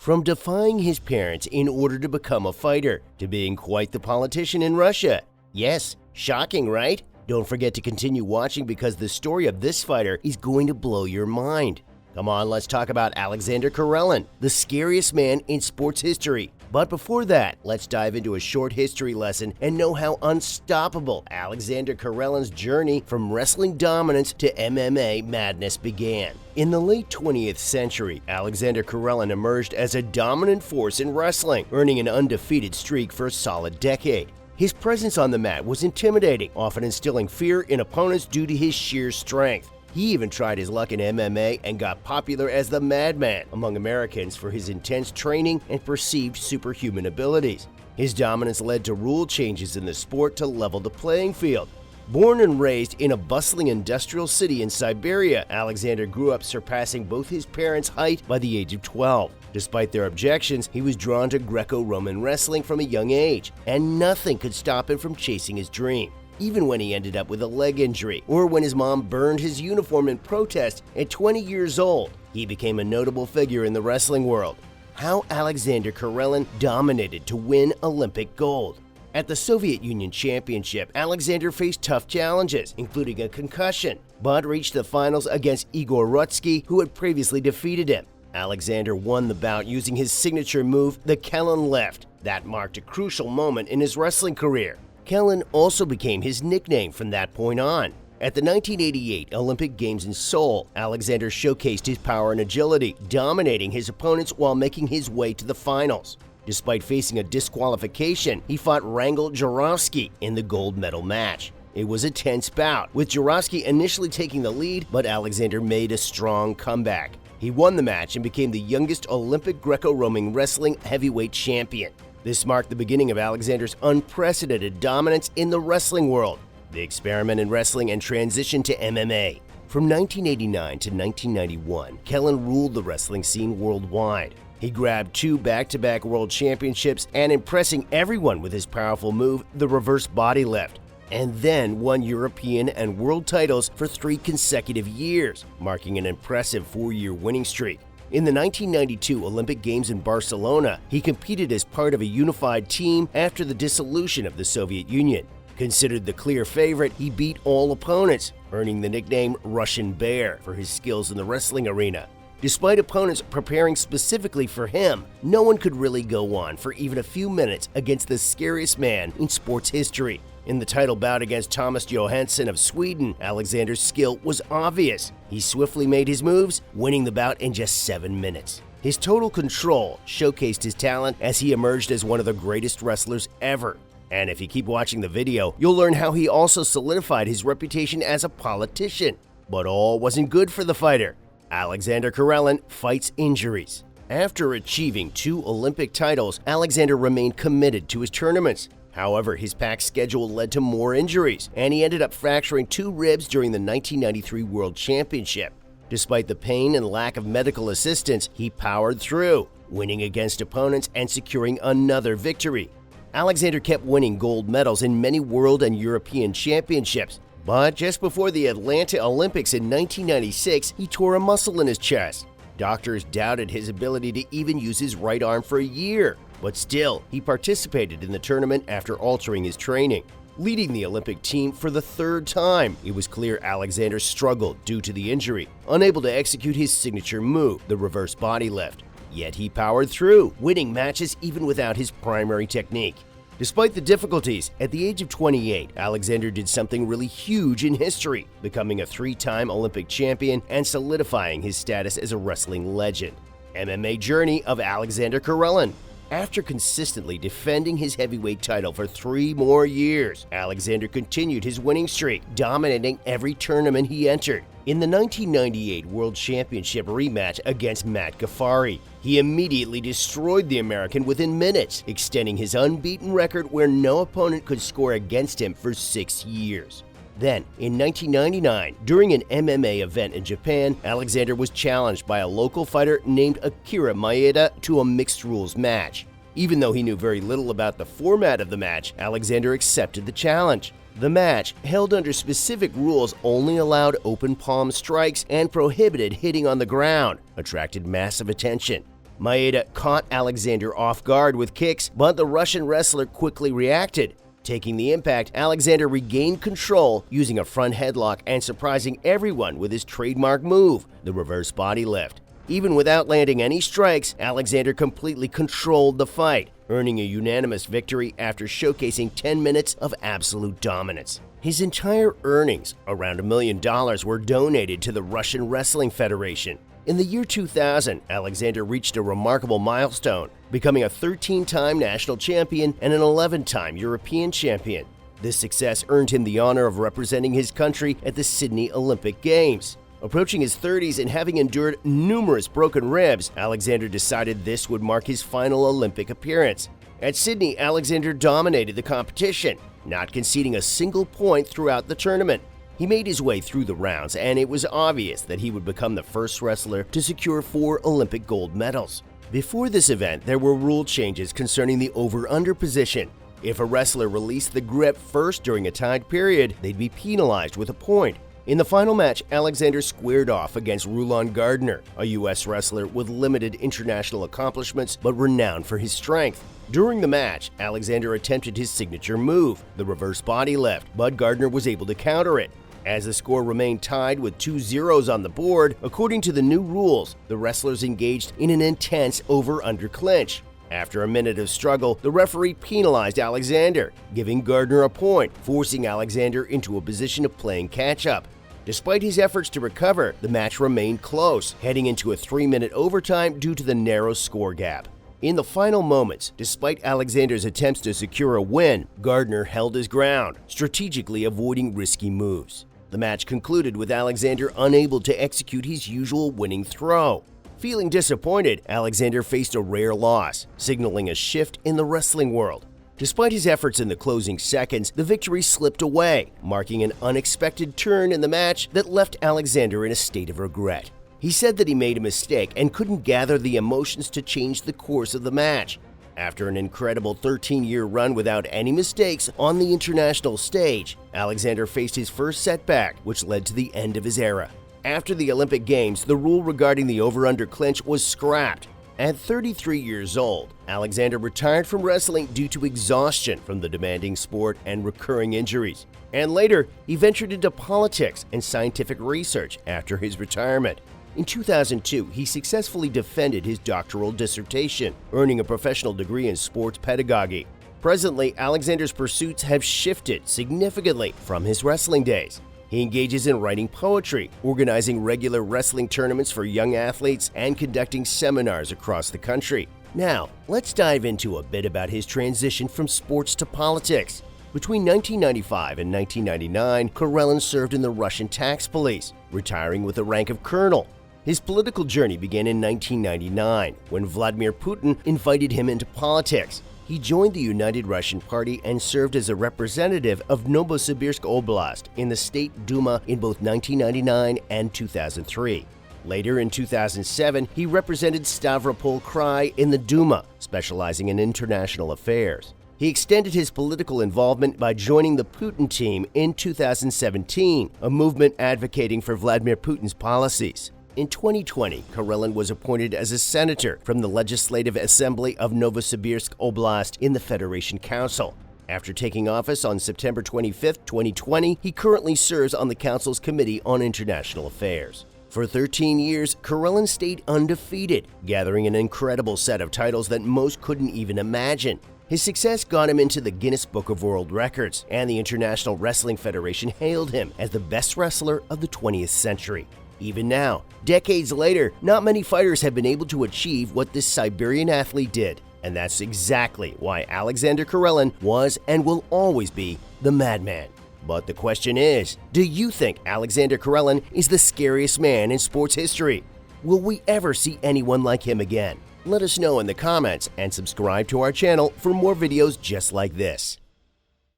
From defying his parents in order to become a fighter, to being quite the politician in Russia. Yes, shocking, right? Don't forget to continue watching because the story of this fighter is going to blow your mind. Come on, let's talk about Alexander Karelin, the scariest man in sports history. But before that, let's dive into a short history lesson and know how unstoppable Alexander Karelin's journey from wrestling dominance to MMA madness began. In the late 20th century, Alexander Karelin emerged as a dominant force in wrestling, earning an undefeated streak for a solid decade. His presence on the mat was intimidating, often instilling fear in opponents due to his sheer strength. He even tried his luck in MMA and got popular as the Madman among Americans for his intense training and perceived superhuman abilities. His dominance led to rule changes in the sport to level the playing field. Born and raised in a bustling industrial city in Siberia, Alexander grew up surpassing both his parents' height by the age of 12. Despite their objections, he was drawn to Greco-Roman wrestling from a young age, and nothing could stop him from chasing his dream. Even when he ended up with a leg injury, or when his mom burned his uniform in protest at 20 years old, he became a notable figure in the wrestling world. How Alexander Karelin dominated to win Olympic gold. At the Soviet Union Championship, Alexander faced tough challenges, including a concussion, but reached the finals against Igor Rutsky, who had previously defeated him. Alexander won the bout using his signature move, the Karelin lift. That marked a crucial moment in his wrestling career. Karelin also became his nickname from that point on. At the 1988 Olympic Games in Seoul, Alexander showcased his power and agility, dominating his opponents while making his way to the finals. Despite facing a disqualification, he fought Wrangel Jarofsky in the gold medal match. It was a tense bout, with Jarofsky initially taking the lead, but Alexander made a strong comeback. He won the match and became the youngest Olympic Greco-Roman wrestling heavyweight champion. This marked the beginning of Alexander's unprecedented dominance in the wrestling world, the experiment in wrestling and transition to MMA. From 1989 to 1991, Karelin ruled the wrestling scene worldwide. He grabbed 2 back-to-back world championships and impressing everyone with his powerful move, the reverse body lift, and then won European and world titles for 3 consecutive years, marking an impressive 4-year winning streak. In the 1992 Olympic Games in Barcelona, he competed as part of a unified team after the dissolution of the Soviet Union. Considered the clear favorite, he beat all opponents, earning the nickname Russian Bear for his skills in the wrestling arena. Despite opponents preparing specifically for him, no one could really go on for even a few minutes against the scariest man in sports history. In the title bout against Thomas Johansson of Sweden, Alexander's skill was obvious. He swiftly made his moves, winning the bout in just 7 minutes. His total control showcased his talent as he emerged as one of the greatest wrestlers ever. And if you keep watching the video, you'll learn how he also solidified his reputation as a politician. But all wasn't good for the fighter. Alexander Karelin fights injuries. After achieving 2 Olympic titles, Alexander remained committed to his tournaments. However, his packed schedule led to more injuries, and he ended up fracturing 2 ribs during the 1993 World Championship. Despite the pain and lack of medical assistance, he powered through, winning against opponents and securing another victory. Alexander kept winning gold medals in many world and European championships, but just before the Atlanta Olympics in 1996, he tore a muscle in his chest. Doctors doubted his ability to even use his right arm for a year. But still, he participated in the tournament after altering his training. Leading the Olympic team for the 3rd time, it was clear Alexander struggled due to the injury, unable to execute his signature move, the reverse body lift. Yet he powered through, winning matches even without his primary technique. Despite the difficulties, at the age of 28, Alexander did something really huge in history, becoming a 3-time Olympic champion and solidifying his status as a wrestling legend. MMA Journey of Alexander Karelin. After consistently defending his heavyweight title for 3 more years, Alexander continued his winning streak, dominating every tournament he entered. In the 1998 World Championship rematch against Matt Ghaffari, he immediately destroyed the American within minutes, extending his unbeaten record where no opponent could score against him for 6 years. Then, in 1999, during an MMA event in Japan, Alexander was challenged by a local fighter named Akira Maeda to a mixed rules match. Even though he knew very little about the format of the match, Alexander accepted the challenge. The match, held under specific rules, only allowed open palm strikes and prohibited hitting on the ground, attracted massive attention. Maeda caught Alexander off guard with kicks, but the Russian wrestler quickly reacted. Taking the impact, Alexander regained control using a front headlock and surprising everyone with his trademark move, the reverse body lift. Even without landing any strikes, Alexander completely controlled the fight, earning a unanimous victory after showcasing 10 minutes of absolute dominance. His entire earnings, around $1 million, were donated to the Russian Wrestling Federation. In the year 2000, Alexander reached a remarkable milestone, becoming a 13-time national champion and an 11-time European champion. This success earned him the honor of representing his country at the Sydney Olympic Games. Approaching his 30s and having endured numerous broken ribs, Alexander decided this would mark his final Olympic appearance. At Sydney, Alexander dominated the competition, not conceding a single point throughout the tournament. He made his way through the rounds, and it was obvious that he would become the first wrestler to secure 4 Olympic gold medals. Before this event, there were rule changes concerning the over-under position. If a wrestler released the grip first during a tied period, they'd be penalized with a point. In the final match, Alexander squared off against Rulon Gardner, a U.S. wrestler with limited international accomplishments but renowned for his strength. During the match, Alexander attempted his signature move, the reverse body lift, but Gardner was able to counter it. As the score remained tied with 2 zeros on the board, according to the new rules, the wrestlers engaged in an intense over-under clinch. After a minute of struggle, the referee penalized Alexander, giving Gardner a point, forcing Alexander into a position of playing catch-up. Despite his efforts to recover, the match remained close, heading into a 3-minute overtime due to the narrow score gap. In the final moments, despite Alexander's attempts to secure a win, Gardner held his ground, strategically avoiding risky moves. The match concluded with Alexander unable to execute his usual winning throw. Feeling disappointed, Alexander faced a rare loss, signaling a shift in the wrestling world. Despite his efforts in the closing seconds, the victory slipped away, marking an unexpected turn in the match that left Alexander in a state of regret. He said that he made a mistake and couldn't gather the emotions to change the course of the match. After an incredible 13-year run without any mistakes on the international stage, Alexander faced his first setback, which led to the end of his era. After the Olympic Games, the rule regarding the over-under clinch was scrapped. At 33 years old, Alexander retired from wrestling due to exhaustion from the demanding sport and recurring injuries. And later, he ventured into politics and scientific research after his retirement. In 2002, he successfully defended his doctoral dissertation, earning a professional degree in sports pedagogy. Presently, Alexander's pursuits have shifted significantly from his wrestling days. He engages in writing poetry, organizing regular wrestling tournaments for young athletes, and conducting seminars across the country. Now, let's dive into a bit about his transition from sports to politics. Between 1995 and 1999, Karelin served in the Russian tax police, retiring with the rank of colonel. His political journey began in 1999, when Vladimir Putin invited him into politics. He joined the United Russian Party and served as a representative of Novosibirsk Oblast in the State Duma in both 1999 and 2003. Later in 2007, he represented Stavropol Krai in the Duma, specializing in international affairs. He extended his political involvement by joining the Putin team in 2017, a movement advocating for Vladimir Putin's policies. In 2020, Karelin was appointed as a senator from the Legislative Assembly of Novosibirsk Oblast in the Federation Council. After taking office on September 25, 2020, he currently serves on the Council's Committee on International Affairs. For 13 years, Karelin stayed undefeated, gathering an incredible set of titles that most couldn't even imagine. His success got him into the Guinness Book of World Records, and the International Wrestling Federation hailed him as the best wrestler of the 20th century. Even now, decades later, not many fighters have been able to achieve what this Siberian athlete did, and that's exactly why Alexander Karelin was and will always be the madman. But the question is, do you think Alexander Karelin is the scariest man in sports history? Will we ever see anyone like him again? Let us know in the comments and subscribe to our channel for more videos just like this.